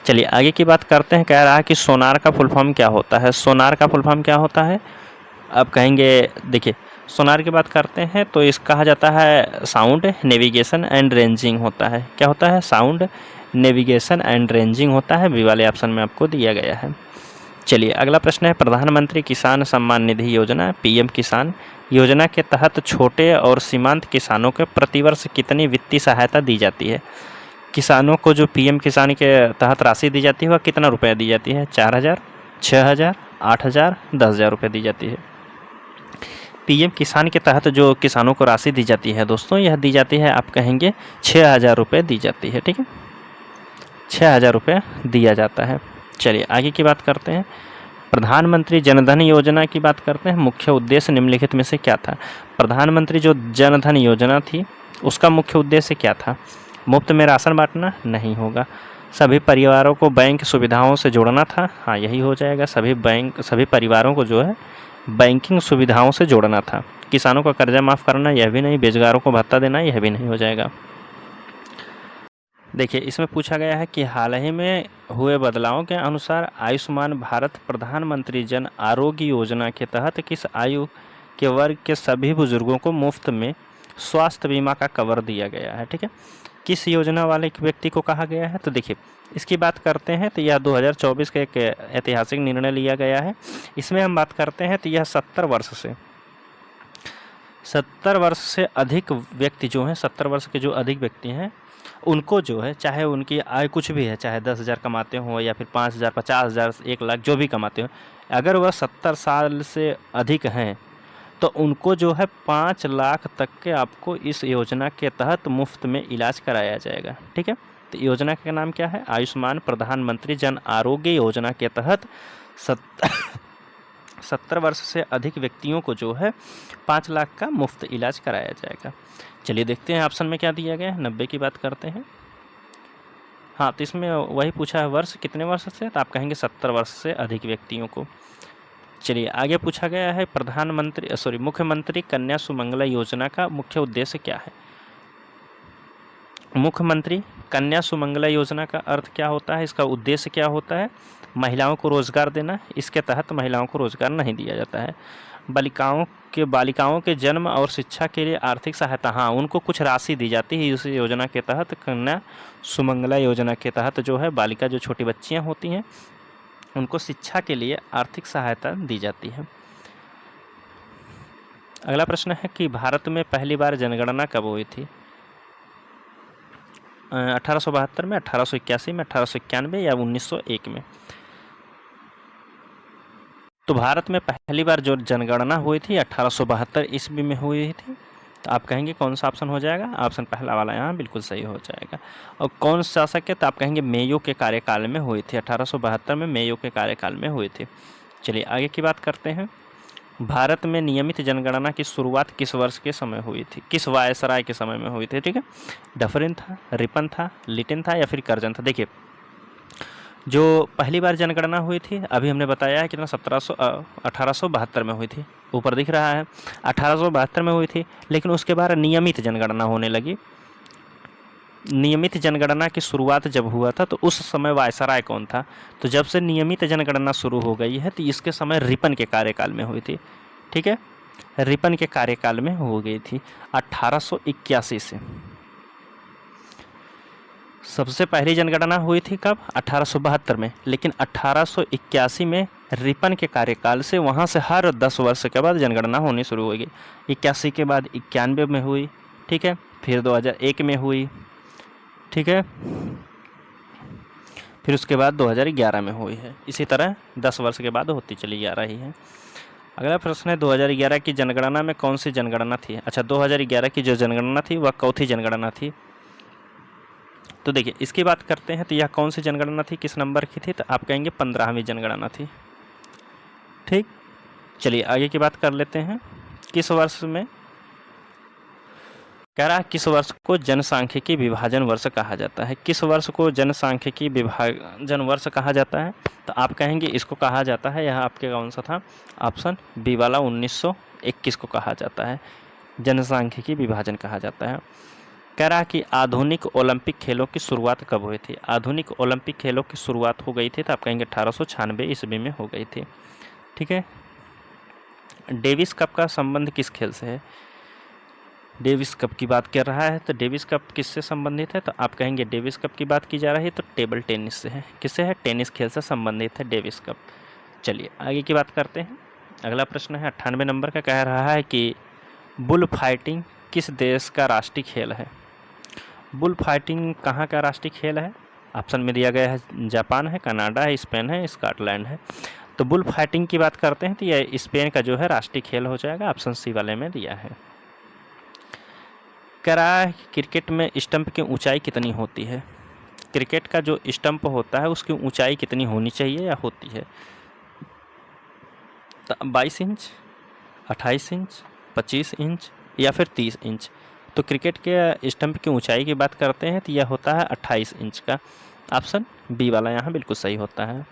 चलिए आगे की बात करते हैं। कह रहा है कि सोनार का फुल फॉर्म क्या होता है। सोनार का फुल फॉर्म क्या होता है, आप कहेंगे, देखिए सोनार की बात करते हैं तो इसका कहा जाता है साउंड नेविगेशन एंड रेंजिंग होता है। क्या होता है, साउंड नेविगेशन एंड रेंजिंग होता है, बी वाले ऑप्शन में आपको दिया गया है। चलिए अगला प्रश्न है, प्रधानमंत्री किसान सम्मान निधि योजना पीएम किसान योजना के तहत छोटे और सीमांत किसानों को प्रतिवर्ष कितनी वित्तीय सहायता दी जाती है। किसानों को जो पीएम किसान के तहत राशि दी जाती है वह कितना रुपया दी जाती है, 4000, 6000, 8000, 10,000 रुपये दी जाती है। पीएम किसान के तहत जो किसानों को राशि दी जाती है दोस्तों, यह दी जाती है, आप कहेंगे 6000 रुपये दी जाती है। ठीक है, 6000 रुपये दिया जाता है। चलिए आगे की बात करते हैं। प्रधानमंत्री जनधन योजना की बात करते हैं। मुख्य उद्देश्य निम्नलिखित में से क्या था। प्रधानमंत्री जो जनधन योजना थी उसका मुख्य उद्देश्य क्या था। मुफ्त में राशन बांटना, नहीं होगा। सभी परिवारों को बैंक सुविधाओं से जोड़ना था, हाँ यही हो जाएगा। सभी परिवारों को जो है बैंकिंग सुविधाओं से जोड़ना था। किसानों का कर्जा माफ़ करना, यह भी नहीं। बेरोजगारों को भत्ता देना, यह भी नहीं हो जाएगा। देखिए इसमें पूछा गया है कि हाल ही में हुए बदलावों के अनुसार आयुष्मान भारत प्रधानमंत्री जन आरोग्य योजना के तहत किस आयु के वर्ग के सभी बुजुर्गों को मुफ्त में स्वास्थ्य बीमा का कवर दिया गया है। ठीक है, किस योजना वाले व्यक्ति को कहा गया है, तो देखिए इसकी बात करते हैं तो यह 2024 का एक ऐतिहासिक निर्णय लिया गया है। इसमें हम बात करते हैं तो यह 70 वर्ष से अधिक व्यक्ति जो हैं, 70 वर्ष के जो अधिक व्यक्ति हैं उनको जो है, चाहे उनकी आय कुछ भी है, चाहे 10,000 कमाते हों या फिर 5,000, 50,000, 1 लाख जो भी कमाते हो, अगर वह 70 साल से अधिक हैं तो उनको जो है 5 लाख तक के आपको इस योजना के तहत मुफ्त में इलाज कराया जाएगा। ठीक है, तो योजना का नाम क्या है, आयुष्मान प्रधानमंत्री जन आरोग्य योजना के तहत 70 वर्ष से अधिक व्यक्तियों को जो है 5 लाख का मुफ्त इलाज कराया जाएगा। चलिए देखते हैं ऑप्शन में क्या दिया गया है। 90 की बात करते हैं। हाँ, तो इसमें वही पूछा है वर्ष कितने वर्ष से, तो आप कहेंगे 70 वर्ष से अधिक व्यक्तियों को। चलिए आगे पूछा गया है मुख्यमंत्री कन्या सुमंगला योजना का मुख्य उद्देश्य क्या है। मुख्यमंत्री कन्या सुमंगला योजना का अर्थ क्या होता है, इसका उद्देश्य क्या होता है। महिलाओं को रोजगार देना, इसके तहत महिलाओं को रोजगार नहीं दिया जाता है। बालिकाओं के जन्म और शिक्षा के लिए आर्थिक सहायता, हाँ उनको कुछ राशि दी जाती है इस योजना के तहत। कन्या सुमंगला योजना के तहत जो है बालिका जो छोटी बच्चियां होती हैं उनको शिक्षा के लिए आर्थिक सहायता दी जाती है। अगला प्रश्न है कि भारत में पहली बार जनगणना कब हुई थी। 1872 में, 1881 में, 1891 या 1901 में। तो भारत में पहली बार जो जनगणना हुई थी 1872 ईस्वी में हुई थी। तो आप कहेंगे कौन सा ऑप्शन हो जाएगा, ऑप्शन पहला वाला यहाँ बिल्कुल सही हो जाएगा। और कौन शासक है, तो आप कहेंगे मेयो के कार्यकाल में हुई थी। 1872 में मेयो के कार्यकाल में हुई थी। चलिए आगे की बात करते हैं। भारत में नियमित जनगणना की शुरुआत किस वर्ष के समय हुई थी, किस वायसराय के समय में हुई थी। ठीक है, डफरिन था, रिपन था, लिटिन था या फिर कर्जन था। देखिए जो पहली बार जनगणना हुई थी अभी हमने बताया है कितना 1872 में हुई थी, ऊपर दिख रहा है 1872 में हुई थी। लेकिन उसके बाद नियमित जनगणना होने लगी। नियमित जनगणना की शुरुआत जब हुआ था तो उस समय वायसराय कौन था, तो जब से नियमित जनगणना शुरू हो गई है तो इसके समय रिपन के कार्यकाल में हुई थी। ठीक है, रिपन के कार्यकाल में हो गई थी 1881 से। सबसे पहली जनगणना हुई थी कब, 1872 में। लेकिन 1881 में रिपन के कार्यकाल से वहाँ से हर 10 वर्ष के बाद जनगणना होनी शुरू हो गई। 81 के बाद 91 में हुई, ठीक है, फिर 2001 में हुई, ठीक है, फिर उसके बाद 2011 में हुई है। इसी तरह 10 वर्ष के बाद होती चली आ रही है। अगला प्रश्न है 2011 की जनगणना में कौन सी जनगणना थी। अच्छा, 2011 की जो जनगणना थी वह चौथी जनगणना थी। तो देखिए इसकी बात करते हैं तो यह कौन सी जनगणना थी, किस नंबर की थी, तो आप कहेंगे 15वीं जनगणना थी। ठीक, चलिए आगे की बात कर लेते हैं। किस वर्ष में, कह रहा है किस वर्ष को जनसांख्यिकी विभाजन वर्ष कहा जाता है। किस वर्ष को जनसांख्यिकी विभाजन वर्ष कहा जाता है, तो आप कहेंगे इसको कहा जाता है, यह आपके कौन सा था, ऑप्शन बी वाला 1921 को कहा जाता है, जनसांख्यिकी विभाजन कहा जाता है। कह रहा है कि आधुनिक ओलंपिक खेलों की शुरुआत कब हुई थी। आधुनिक ओलंपिक खेलों की शुरुआत हो गई थी तो आप कहेंगे 1896 ईस्वी में हो गई थी। ठीक है, डेविस कप का संबंध किस खेल से है। डेविस कप की बात कर रहा है तो डेविस कप किससे संबंधित है, तो आप कहेंगे डेविस कप की बात की जा रही है तो टेबल टेनिस से है। किससे है, टेनिस खेल से संबंधित है डेविस कप। चलिए आगे की बात करते हैं। अगला प्रश्न है 98 नंबर का, कह रहा है कि बुल फाइटिंग किस देश का राष्ट्रीय खेल है। बुल फाइटिंग कहाँ का राष्ट्रीय खेल है, ऑप्शन में दिया गया है जापान है, कनाडा है, स्पेन है, स्कॉटलैंड है। तो बुल फाइटिंग की बात करते हैं तो यह स्पेन का जो है राष्ट्रीय खेल हो जाएगा, ऑप्शन सी वाले में दिया है। कह रहा है क्रिकेट में स्टंप की ऊंचाई कितनी होती है। क्रिकेट का जो स्टंप होता है उसकी ऊंचाई कितनी होनी चाहिए या होती है, तो 22 इंच, 28 इंच, 25 इंच या फिर 30 इंच। तो क्रिकेट के स्टंप की ऊंचाई की बात करते हैं तो यह होता है 28 इंच का, ऑप्शन बी वाला यहाँ बिल्कुल सही होता है।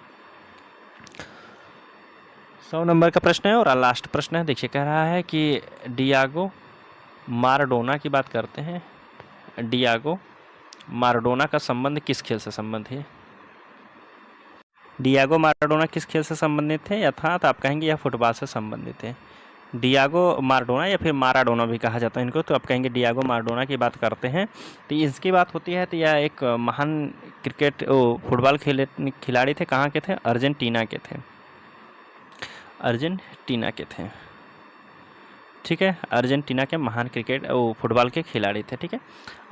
100 नंबर का प्रश्न है और लास्ट प्रश्न है। देखिए कह रहा है कि डियागो माराडोना की बात करते हैं। डियागो माराडोना का संबंध किस खेल से संबंधित है। डियागो माराडोना किस खेल से संबंधित है, यथार्थ आप कहेंगे यह फुटबॉल से संबंधित है। डियागो माराडोना या फिर माराडोना भी कहा जाता है इनको, तो आप कहेंगे डियागो माराडोना की बात करते हैं तो इसकी बात होती है तो यह एक महान क्रिकेट फुटबॉल खिलाड़ी थे। कहाँ के थे, अर्जेंटीना के थे, अर्जेंटीना के थे। ठीक है, अर्जेंटीना के महान क्रिकेट फुटबॉल के खिलाड़ी थे। ठीक है,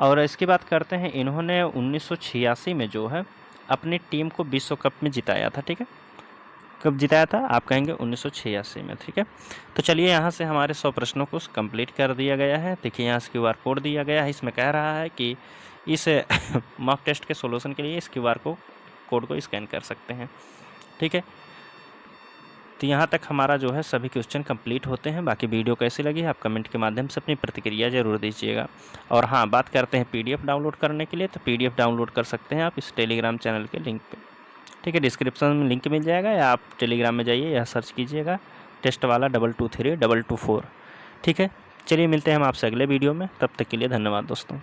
और इसकी बात करते हैं इन्होंने 1986 में जो है अपनी टीम को विश्व कप में जिताया था। ठीक है, कब जिताया था, आप कहेंगे 1986 में। ठीक है, तो चलिए यहाँ से हमारे 100 प्रश्नों को कंप्लीट कर दिया गया है। देखिए यहाँ से QR कोड दिया गया है, इसमें कह रहा है कि इस मॉक टेस्ट के सोल्यूशन के लिए इस QR कोड को स्कैन कर सकते हैं। ठीक है, तो यहाँ तक हमारा जो है सभी क्वेश्चन कंप्लीट होते हैं। बाकी वीडियो कैसी लगी आप कमेंट के माध्यम से अपनी प्रतिक्रिया जरूर दीजिएगा। और हाँ, बात करते हैं PDF डाउनलोड करने के लिए, तो PDF डाउनलोड कर सकते हैं आप इस टेलीग्राम चैनल के लिंक पे। ठीक है, डिस्क्रिप्शन में लिंक मिल जाएगा या आप टेलीग्राम में जाइए या सर्च कीजिएगा टेस्ट वाला 223 224। ठीक है, चलिए मिलते हैं हम आपसे अगले वीडियो में, तब तक के लिए धन्यवाद दोस्तों।